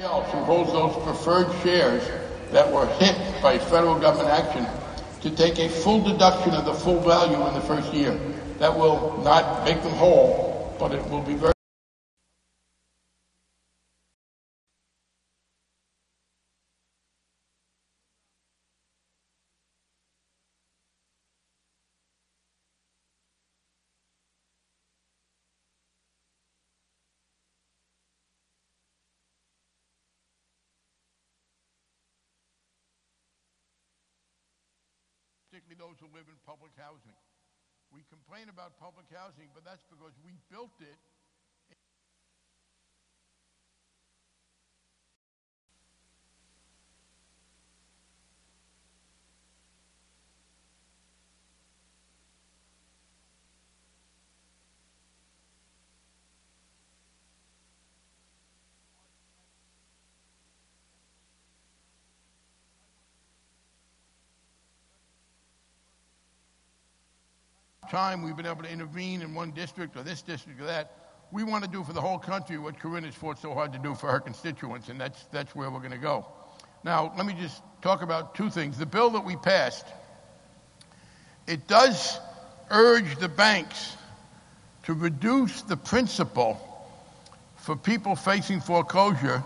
else who holds those preferred shares that were hit by federal government action to take a full deduction of the full value in the first year. That will not make them whole, but it will be very particularly those who live in public housing. We complain about public housing, but that's because we built it. Time we've been able to intervene in one district or this district or that. We want to do for the whole country what Corinne has fought so hard to do for her constituents, and that's where we're going to go. Now, let me just talk about two things. The bill that we passed, it does urge the banks to reduce the principal for people facing foreclosure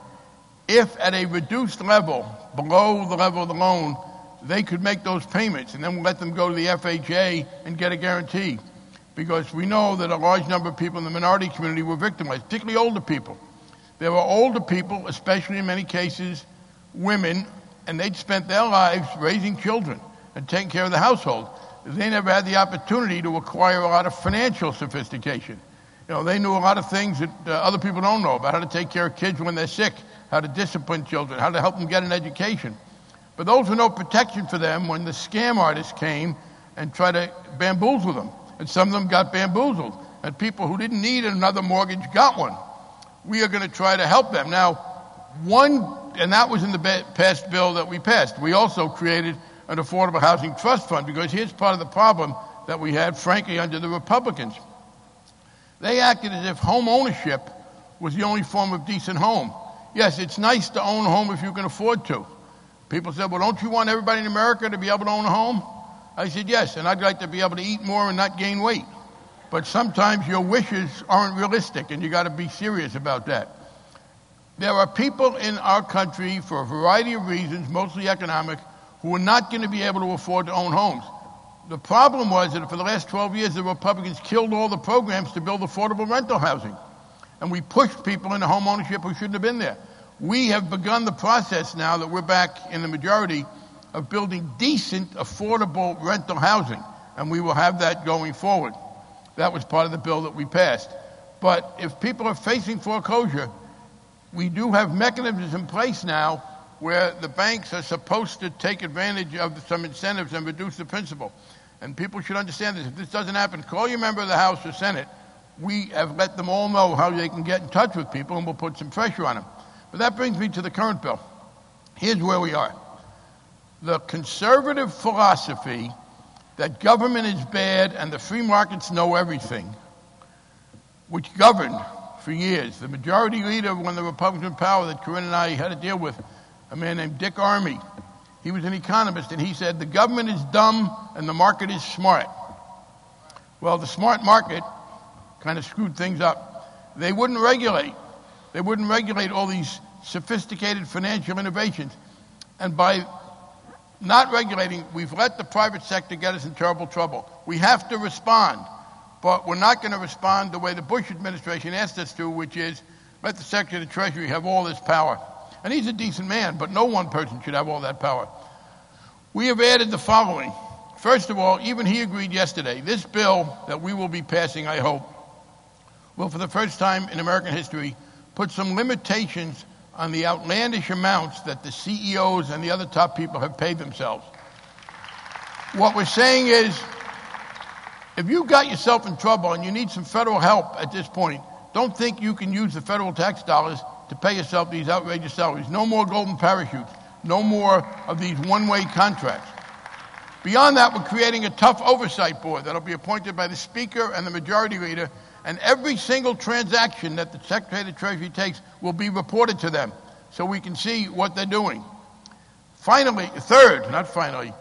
if at a reduced level, below the level of the loan, they could make those payments, and then we'll let them go to the FHA and get a guarantee. Because we know that a large number of people in the minority community were victimized, particularly older people. There were older people, especially in many cases women, and they'd spent their lives raising children and taking care of the household. They never had the opportunity to acquire a lot of financial sophistication. You know, they knew a lot of things that other people don't know about: how to take care of kids when they're sick, how to discipline children, how to help them get an education. But those were no protection for them when the scam artists came and tried to bamboozle them. And some of them got bamboozled. And people who didn't need another mortgage got one. We are going to try to help them. Now, and that was in the past bill that we passed. We also created an affordable housing trust fund, because here's part of the problem that we had, frankly, under the Republicans. They acted as if home ownership was the only form of decent home. Yes, it's nice to own a home if you can afford to. People said, well, don't you want everybody in America to be able to own a home? I said, yes, and I'd like to be able to eat more and not gain weight. But sometimes your wishes aren't realistic, and you got to be serious about that. There are people in our country, for a variety of reasons, mostly economic, who are not going to be able to afford to own homes. The problem was that for the last 12 years, the Republicans killed all the programs to build affordable rental housing. And we pushed people into home ownership who shouldn't have been there. We have begun the process now that we're back in the majority of building decent, affordable rental housing. And we will have that going forward. That was part of the bill that we passed. But if people are facing foreclosure, we do have mechanisms in place now where the banks are supposed to take advantage of some incentives and reduce the principal. And people should understand this. If this doesn't happen, call your member of the House or Senate. We have let them all know how they can get in touch with people, and we'll put some pressure on them. But that brings me to the current bill. Here's where we are. The conservative philosophy that government is bad and the free markets know everything, which governed for years. The majority leader when the Republicans in power that Corinne and I had to deal with, a man named Dick Armey, he was an economist, and he said the government is dumb and the market is smart. Well, the smart market kind of screwed things up. They wouldn't regulate. They wouldn't regulate all these sophisticated financial innovations. And by not regulating, we've let the private sector get us in terrible trouble. We have to respond, but we're not going to respond the way the Bush administration asked us to, which is let the Secretary of the Treasury have all this power. And he's a decent man, but no one person should have all that power. We have added the following. First of all, even he agreed yesterday, this bill that we will be passing, I hope, will for the first time in American history put some limitations on the outlandish amounts that the CEOs and the other top people have paid themselves. What we're saying is, if you got yourself in trouble and you need some federal help at this point, don't think you can use the federal tax dollars to pay yourself these outrageous salaries. No more golden parachutes. No more of these one-way contracts. Beyond that, we're creating a tough oversight board that'll be appointed by the Speaker and the Majority Leader, and every single transaction that the Secretary of the Treasury takes will be reported to them. so we can see what they're doing. Finally, third, not finally,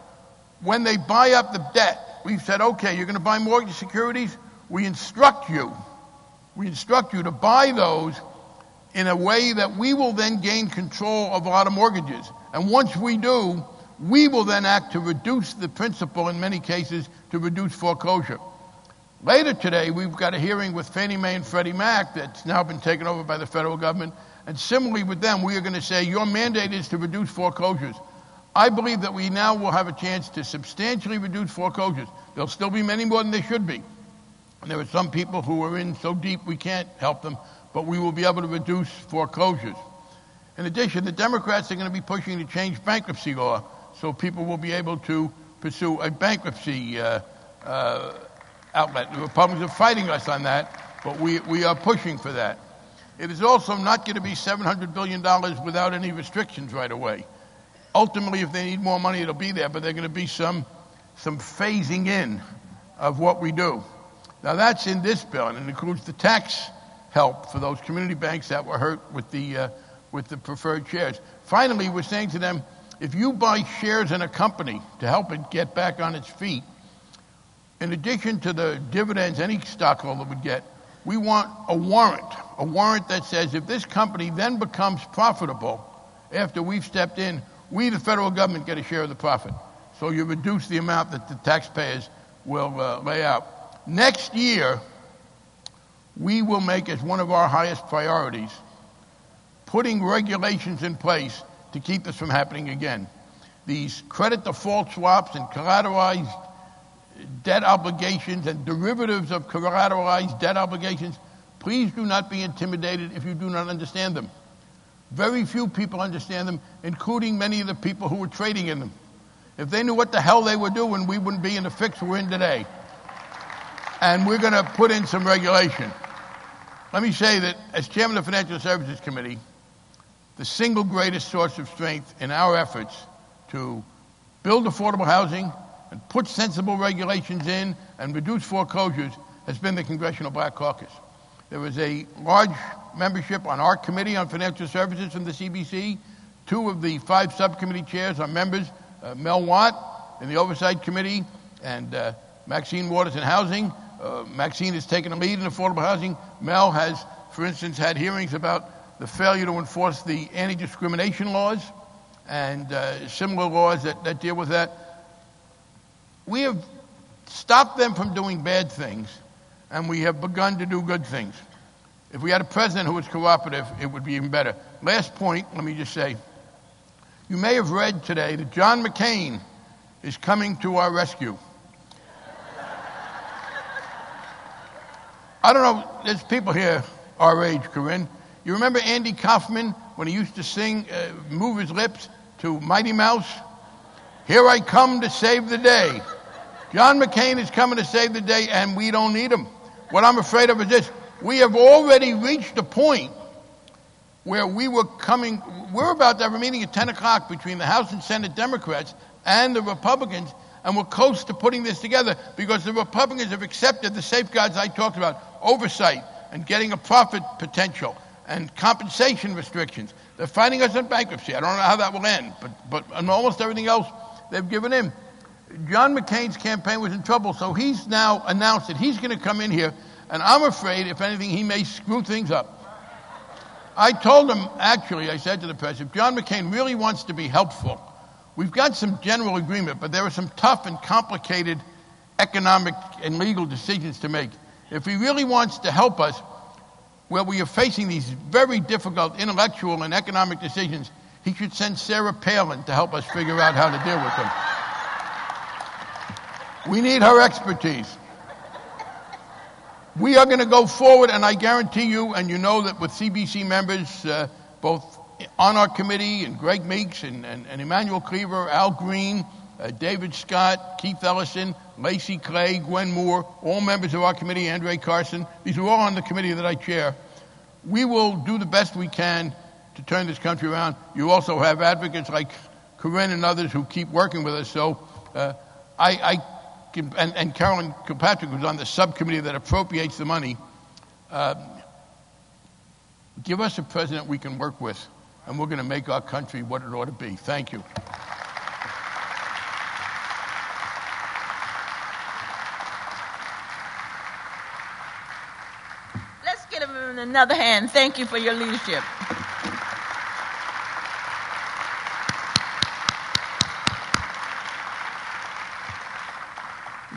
when they buy up the debt, we've said, okay, you're going to buy mortgage securities, we instruct you to buy those in a way that we will then gain control of a lot of mortgages. And once we do, we will then act to reduce the principal, in many cases, to reduce foreclosure. Later today, we've got a hearing with Fannie Mae and Freddie Mac that's now been taken over by the federal government. And similarly with them, we are going to say, your mandate is to reduce foreclosures. I believe that we now will have a chance to substantially reduce foreclosures. There'll still be many more than there should be. And there are some people who are in so deep we can't help them, but we will be able to reduce foreclosures. In addition, the Democrats are going to be pushing to change bankruptcy law so people will be able to pursue a bankruptcy outlet. The Republicans are fighting us on that, but we are pushing for that. It is also not going to be $700 billion without any restrictions right away. Ultimately, if they need more money, it'll be there, but there's going to be some phasing in of what we do. Now, that's in this bill, and it includes the tax help for those community banks that were hurt with the preferred shares. Finally, we're saying to them, if you buy shares in a company to help it get back on its feet, in addition to the dividends any stockholder would get, we want a warrant that says if this company then becomes profitable after we've stepped in, we, the federal government, get a share of the profit. So you reduce the amount that the taxpayers will lay out. Next year, we will make as one of our highest priorities putting regulations in place to keep this from happening again. These credit default swaps and collateralized debt obligations and derivatives of collateralized debt obligations, please do not be intimidated if you do not understand them. Very few people understand them, including many of the people who were trading in them. If they knew what the hell they were doing, we wouldn't be in the fix we're in today. And we're going to put in some regulation. Let me say that as chairman of the Financial Services Committee, the single greatest source of strength in our efforts to build affordable housing and put sensible regulations in and reduce foreclosures has been the Congressional Black Caucus. There was a large membership on our committee on financial services from the CBC. 2 of the 5 subcommittee chairs are members, Mel Watt in the Oversight Committee and Maxine Waters in Housing. Maxine has taken a lead in affordable housing. Mel has, for instance, had hearings about the failure to enforce the anti-discrimination laws and similar laws that deal with that. We have stopped them from doing bad things, and we have begun to do good things. If we had a president who was cooperative, it would be even better. Last point, let me just say, you may have read today that John McCain is coming to our rescue. I don't know, there's people here our age, Corinne. You remember Andy Kaufman when he used to sing, move his lips to Mighty Mouse? Here I come to save the day. John McCain is coming to save the day, and we don't need him. What I'm afraid of is this. We have already reached a point where we're about to have a meeting at 10 o'clock between the House and Senate Democrats and the Republicans, and we're close to putting this together because the Republicans have accepted the safeguards I talked about, oversight and getting a profit potential and compensation restrictions. They're fighting us on bankruptcy. I don't know how that will end, but on almost everything else, they've given in. John McCain's campaign was in trouble, so he's now announced that he's going to come in here, and I'm afraid, if anything, he may screw things up. I told him, actually, I said to the press, if John McCain really wants to be helpful, we've got some general agreement, but there are some tough and complicated economic and legal decisions to make. If he really wants to help us, where we are facing these very difficult intellectual and economic decisions, he should send Sarah Palin to help us figure out how to deal with them. We need her expertise. We are going to go forward, and I guarantee you, and you know that with CBC members, both on our committee, and Greg Meeks, and Emmanuel Cleaver, Al Green, David Scott, Keith Ellison, Lacey Clay, Gwen Moore, all members of our committee, Andre Carson. These are all on the committee that I chair. We will do the best we can to turn this country around. You also have advocates like Corinne and others who keep working with us. So and Carolyn Kilpatrick, who's on the subcommittee that appropriates the money, give us a president we can work with. and we're going to make our country what it ought to be. Thank you. Let's give him another hand. Thank you for your leadership.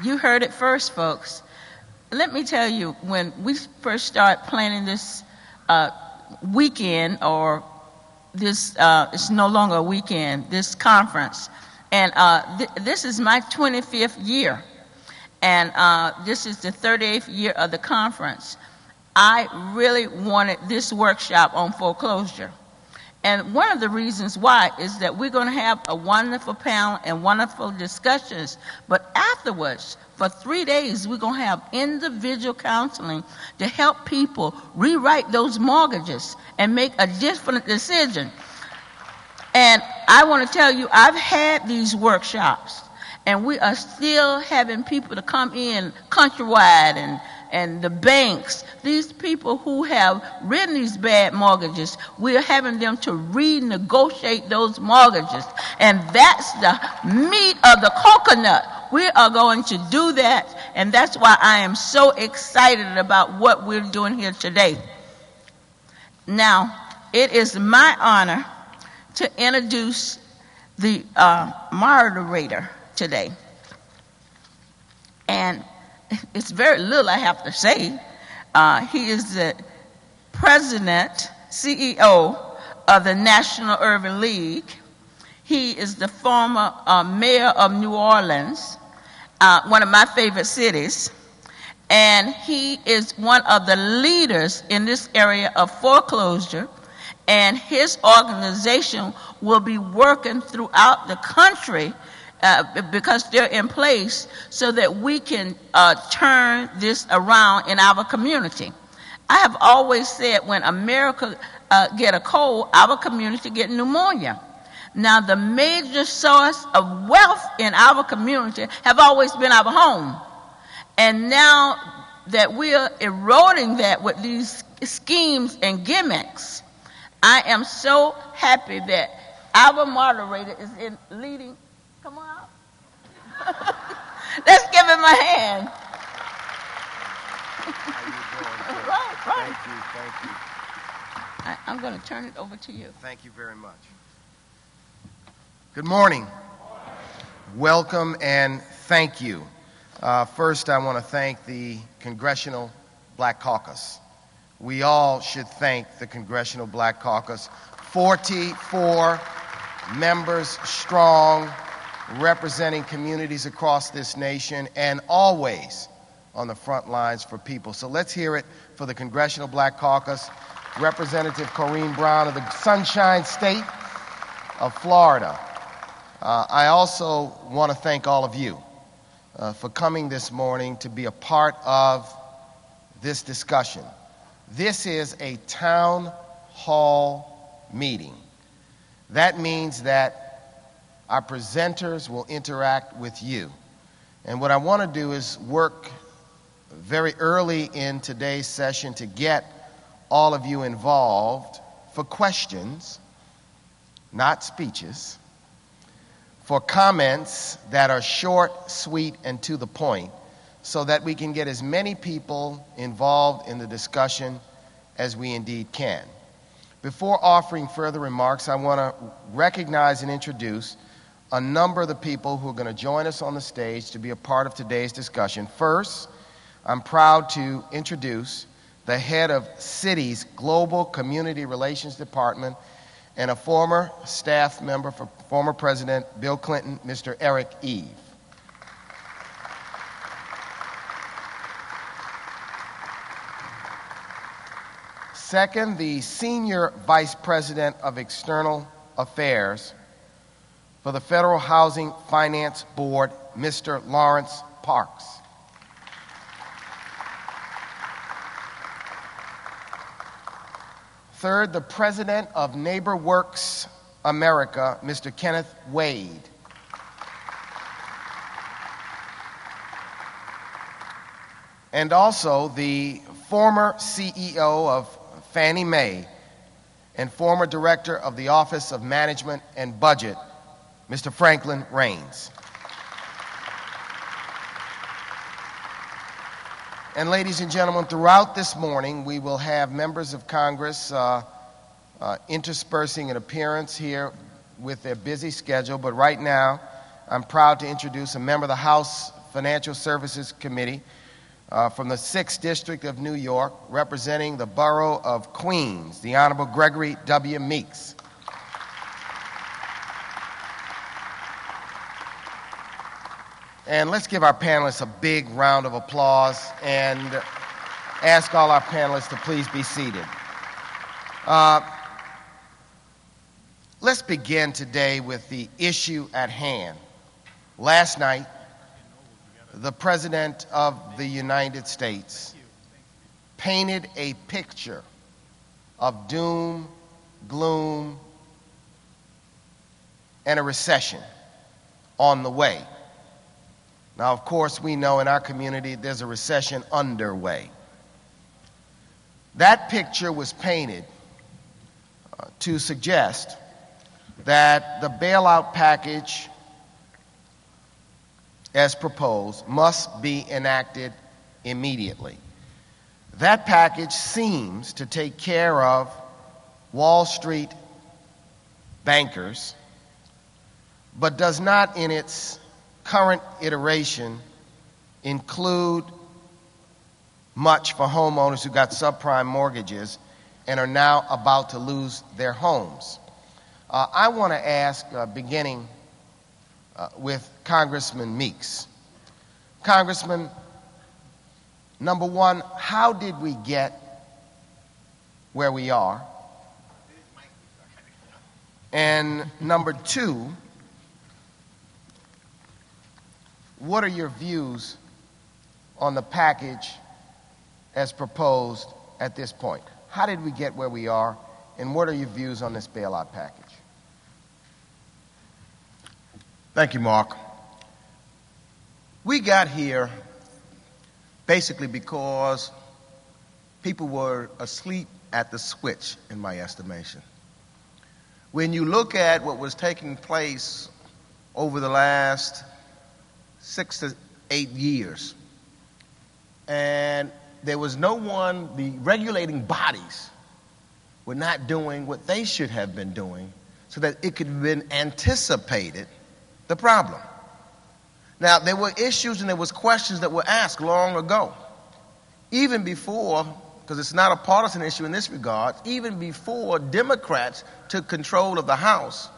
You heard it first, folks. Let me tell you, when we first started planning this weekend, or this, it's no longer a weekend, this conference, and this is my 25th year, and this is the 38th year of the conference. I really wanted this workshop on foreclosure. And one of the reasons why is that we're going to have a wonderful panel and wonderful discussions. But afterwards, for 3 days, we're going to have individual counseling to help people rewrite those mortgages and make a different decision. And I want to tell you, I've had these workshops, and we are still having people to come in countrywide and the banks, these people who have written these bad mortgages, we're having them to renegotiate those mortgages. And that's the meat of the coconut. We are going to do that, and that's why I am so excited about what we're doing here today. Now, it is my honor to introduce the moderator today. And it's very little I have to say. He is the president, CEO of the National Urban League. He is the former mayor of New Orleans, one of my favorite cities. And he is one of the leaders in this area of foreclosure. And his organization will be working throughout the country because they're in place so that we can turn this around in our community. I have always said when America get a cold, our community get pneumonia. Now, the major source of wealth in our community have always been our home. And now that we are eroding that with these schemes and gimmicks, I am so happy that our moderator is in leading. Come on out. Let's give him a hand. How you doing? Right. Thank you. I'm going to turn it over to you. Thank you very much. Good morning. Welcome and thank you. First, I want to thank the Congressional Black Caucus. We all should thank the Congressional Black Caucus, 44 members strong, representing communities across this nation and always on the front lines for people. So let's hear it for the Congressional Black Caucus, Representative Corrine Brown of the Sunshine State of Florida. I also want to thank all of you for coming this morning to be a part of this discussion. This is a town hall meeting. That means that our presenters will interact with you. And what I want to do is work very early in today's session to get all of you involved for questions, not speeches, for comments that are short, sweet, and to the point, so that we can get as many people involved in the discussion as we indeed can. Before offering further remarks, I want to recognize and introduce a number of the people who are going to join us on the stage to be a part of today's discussion. First, I'm proud to introduce the head of Citi's Global Community Relations Department and a former staff member for former President Bill Clinton, Mr. Eric Eve. Second, the Senior Vice President of External Affairs for the Federal Housing Finance Board, Mr. Lawrence Parks. Third, the President of NeighborWorks America, Mr. Kenneth Wade. And also the former CEO of Fannie Mae, and former Director of the Office of Management and Budget, Mr. Franklin Raines. And ladies and gentlemen, throughout this morning, we will have members of Congress interspersing an appearance here with their busy schedule. But right now, I'm proud to introduce a member of the House Financial Services Committee from the 6th District of New York, representing the borough of Queens, the Honorable Gregory W. Meeks. And let's give our panelists a big round of applause and ask all our panelists to please be seated. Let's begin today with the issue at hand. Last night, the President of the United States painted a picture of doom, gloom, and a recession on the way. Now, of course, we know in our community there's a recession underway. That picture was painted to suggest that the bailout package as proposed must be enacted immediately. That package seems to take care of Wall Street bankers, but does not in its current iteration include much for homeowners who got subprime mortgages and are now about to lose their homes. I want to ask, beginning with Congressman Meeks. Congressman, number one, how did we get where we are? And number two, what are your views on the package as proposed at this point? How did we get where we are, and what are your views on this bailout package? Thank you, Mark. We got here basically because people were asleep at the switch, in my estimation. When you look at what was taking place over the last 6 to 8 years, and there was no one, the regulating bodies were not doing what they should have been doing so that it could have been anticipated the problem. Now, there were issues and there was questions that were asked long ago, even before, because it's not a partisan issue in this regard, even before Democrats took control of the House.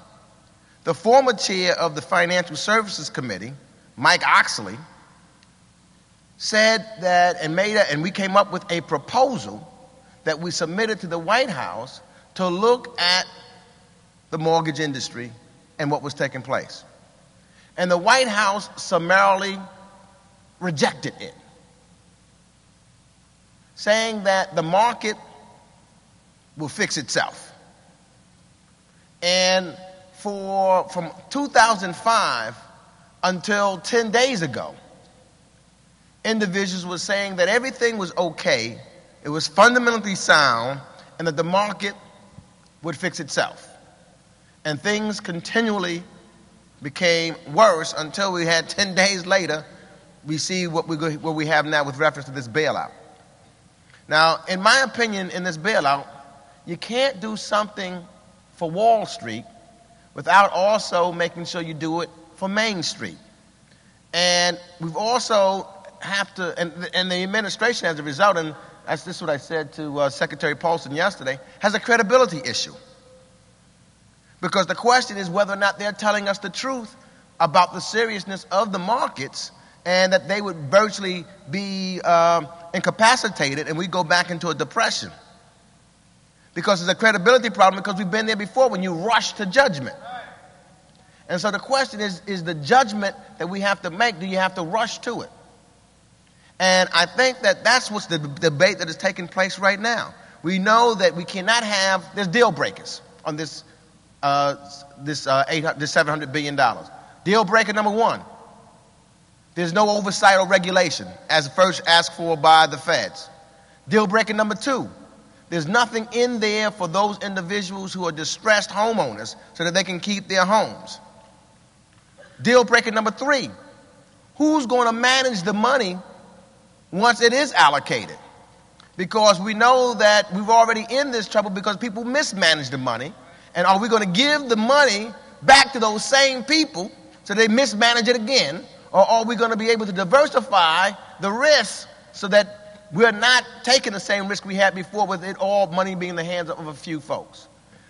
The former chair of the Financial Services Committee, Mike Oxley, said that and we came up with a proposal that we submitted to the White House to look at the mortgage industry and what was taking place. And the White House summarily rejected it, saying that the market will fix itself. And from 2005 until 10 days ago, individuals were saying that everything was okay, it was fundamentally sound, and that the market would fix itself. And things continually became worse until we had 10 days later, we see what we have now with reference to this bailout. Now, in my opinion, in this bailout, you can't do something for Wall Street without also making sure you do it for Main Street. And we've also have to, and the administration as a result, and this is what I said to Secretary Paulson yesterday, has a credibility issue. Because the question is whether or not they're telling us the truth about the seriousness of the markets and that they would virtually be incapacitated and we go back into a depression. Because it's a credibility problem because we've been there before when you rush to judgment. And so the question is the judgment that we have to make, do you have to rush to it? And I think that that's what's the debate that is taking place right now. We know that we cannot have, there's deal breakers on this $700 billion. Deal breaker number one, there's no oversight or regulation as first asked for by the feds. Deal breaker number two, There's nothing in there for those individuals who are distressed homeowners so that they can keep their homes. Deal breaker number 3, who's going to manage the money once it is allocated? Because we know that we're already in this trouble because people mismanage the money. And are we going to give the money back to those same people so they mismanage it again? Or are we going to be able to diversify the risk so that we're not taking the same risk we had before with it all money being in the hands of a few folks?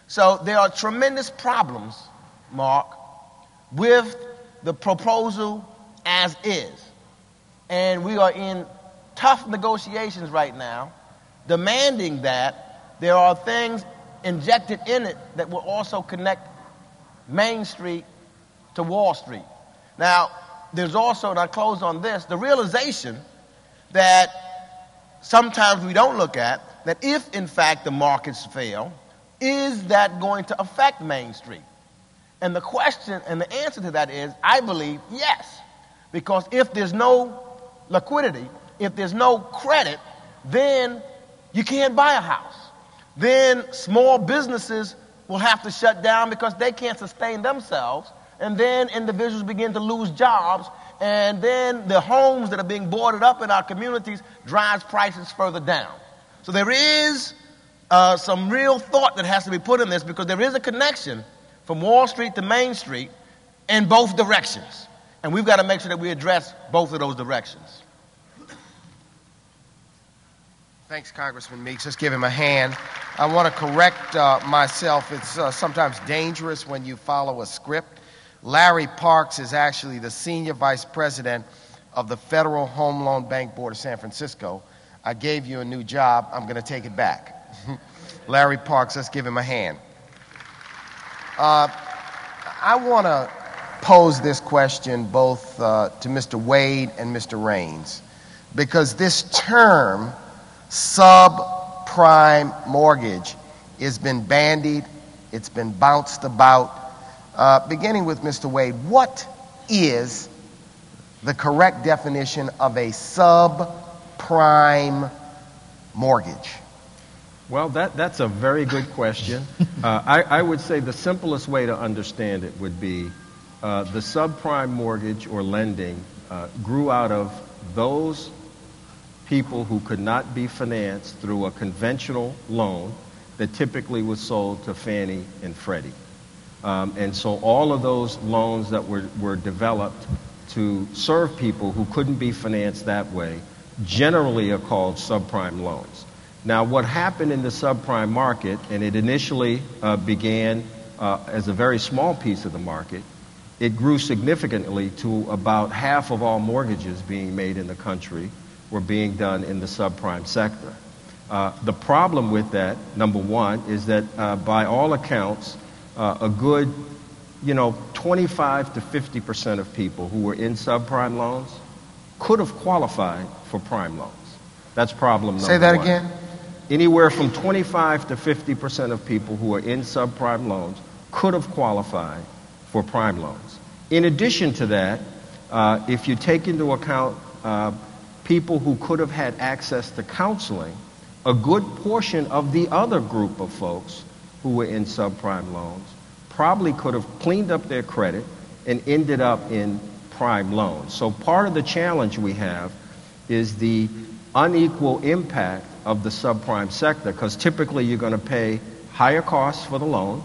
So there are tremendous problems, Mark, with the proposal as is. And we are in tough negotiations right now, demanding that there are things injected in it that will also connect Main Street to Wall Street. Now, there's also, and I close on this, the realization that sometimes we don't look at, that if in fact the markets fail, is that going to affect Main Street? And the question and the answer to that is, I believe, yes. Because if there's no liquidity, if there's no credit, then you can't buy a house. Then small businesses will have to shut down because they can't sustain themselves. And then individuals begin to lose jobs. And then the homes that are being boarded up in our communities drives prices further down. So there is some real thought that has to be put in this, because there is a connection from Wall Street to Main Street in both directions. And we've got to make sure that we address both of those directions. Thanks, Congressman Meeks. Let's give him a hand. I want to correct myself. It's sometimes dangerous when you follow a script. Larry Parks is actually the Senior Vice President of the Federal Home Loan Bank Board of San Francisco. I gave you a new job. I'm going to take it back. Larry Parks, let's give him a hand. I want to pose this question both to Mr. Wade and Mr. Raines, because this term, subprime mortgage, has been bandied, it's been bounced about. Beginning with Mr. Wade, what is the correct definition of a subprime mortgage? Well, that's a very good question. I would say the simplest way to understand it would be the subprime mortgage or lending grew out of those people who could not be financed through a conventional loan that typically was sold to Fannie and Freddie. And so all of those loans that were developed to serve people who couldn't be financed that way generally are called subprime loans. Now, what happened in the subprime market, and it initially began as a very small piece of the market, it grew significantly to about half of all mortgages being made in the country were being done in the subprime sector. The problem with that, number one, is that by all accounts, a good, 25 to 50% of people who were in subprime loans could have qualified for prime loans. That's problem number one. Say that again? Anywhere from 25 to 50% of people who are in subprime loans could have qualified for prime loans. In addition to that, if you take into account people who could have had access to counseling, a good portion of the other group of folks who were in subprime loans probably could have cleaned up their credit and ended up in prime loans. So part of the challenge we have is the unequal impact of the subprime sector, because typically you're going to pay higher costs for the loan,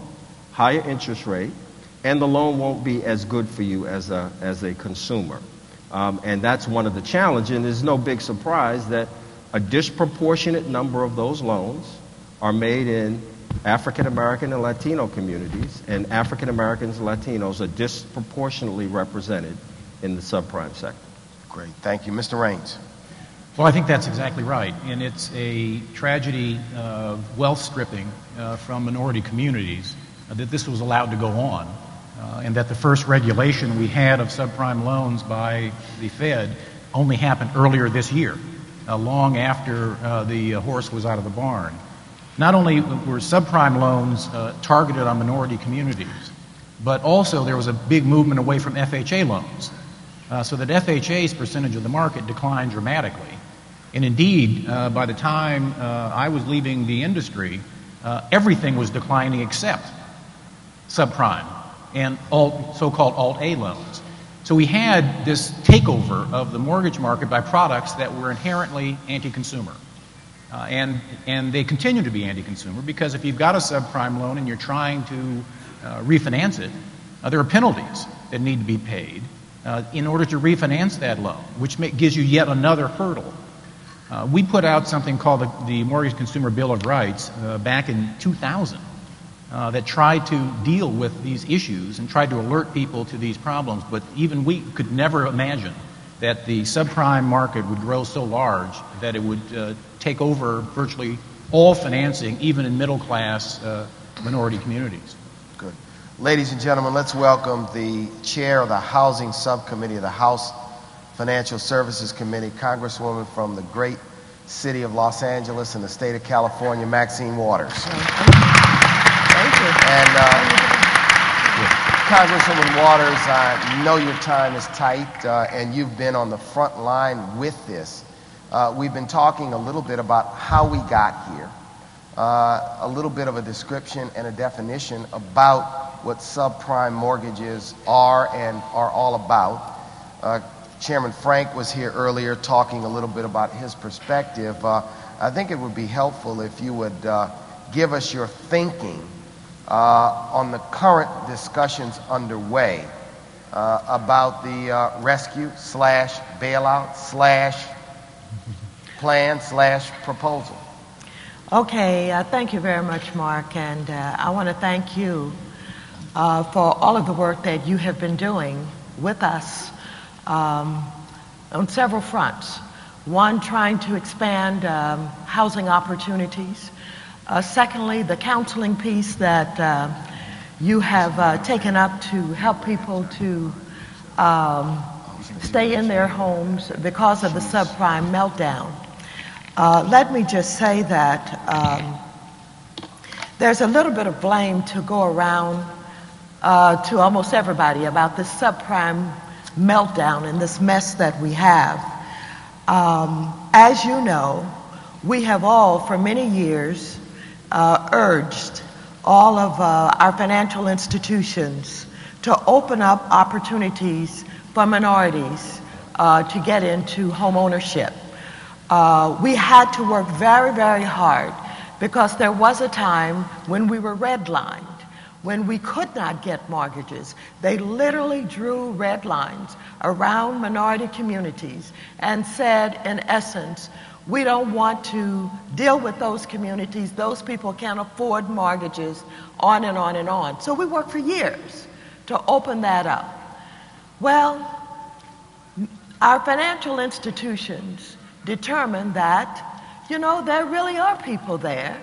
higher interest rate, and the loan won't be as good for you as a consumer. And that's one of the challenges, and there's no big surprise that a disproportionate number of those loans are made in African American and Latino communities, and African Americans and Latinos are disproportionately represented in the subprime sector. Great, thank you. Mr. Raines. Well, I think that's exactly right, and it's a tragedy of wealth stripping from minority communities that this was allowed to go on, and that the first regulation we had of subprime loans by the Fed only happened earlier this year, long after the horse was out of the barn. Not only were subprime loans targeted on minority communities, but also there was a big movement away from FHA loans, so that FHA's percentage of the market declined dramatically. And indeed, by the time I was leaving the industry, everything was declining except subprime and so-called Alt-A loans. So we had this takeover of the mortgage market by products that were inherently anti-consumer. And they continue to be anti-consumer because if you've got a subprime loan and you're trying to refinance it, there are penalties that need to be paid in order to refinance that loan, which gives you yet another hurdle. We put out something called the Mortgage Consumer Bill of Rights back in 2000 that tried to deal with these issues and tried to alert people to these problems, but even we could never imagine that the subprime market would grow so large that it would take over virtually all financing, even in middle-class minority communities. Good. Ladies and gentlemen, let's welcome the chair of the Housing Subcommittee of the House Financial Services Committee, Congresswoman from the great city of Los Angeles and the state of California, Maxine Waters. Thank you. And Congresswoman Waters, I know your time is tight, and you've been on the front line with this. We've been talking a little bit about how we got here, a little bit of a description and a definition about what subprime mortgages are and are all about. Chairman Frank was here earlier talking a little bit about his perspective. I think it would be helpful if you would give us your thinking on the current discussions underway about the rescue / bailout / plan / proposal. Okay, thank you very much, Mark, and I want to thank you for all of the work that you have been doing with us on several fronts. One, trying to expand housing opportunities. Secondly, the counseling piece that you have taken up to help people to stay in their homes because of the subprime meltdown. Let me just say that there's a little bit of blame to go around to almost everybody about this subprime meltdown and this mess that we have. As you know, we have all for many years urged all of our financial institutions to open up opportunities for minorities to get into home ownership. We had to work very, very hard because there was a time when we were redlined, when we could not get mortgages. They literally drew red lines around minority communities and said, in essence, we don't want to deal with those communities. Those people can't afford mortgages, on and on and on. So we worked for years to open that up. Well, our financial institutions determined that, you know, there really are people there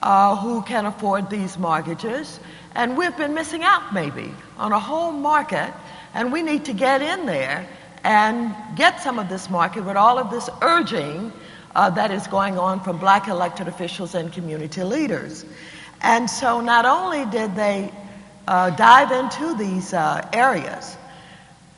who can afford these mortgages, and we've been missing out maybe on a whole market, and we need to get in there and get some of this market with all of this urging that is going on from black elected officials and community leaders. And so not only did they dive into these areas,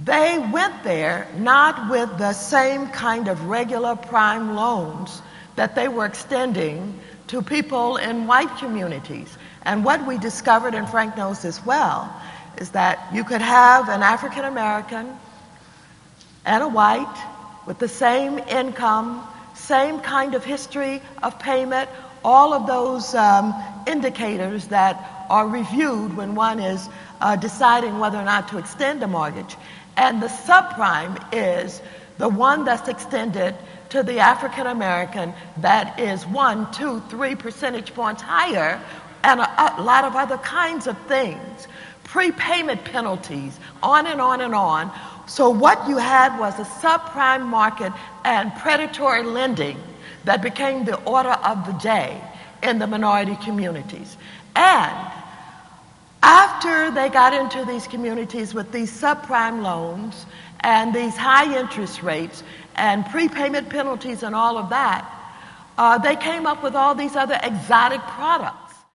they went there not with the same kind of regular prime loans that they were extending to people in white communities. And what we discovered, and Frank knows this well, is that you could have an African American and a white with the same income, same kind of history of payment, all of those indicators that are reviewed when one is deciding whether or not to extend a mortgage. And the subprime is the one that's extended to the African American that is 1, 2, 3 percentage points higher, and a lot of other kinds of things, prepayment penalties, on and on and on. So what you had was a subprime market and predatory lending that became the order of the day in the minority communities. And after they got into these communities with these subprime loans and these high interest rates and prepayment penalties and all of that, they came up with all these other exotic products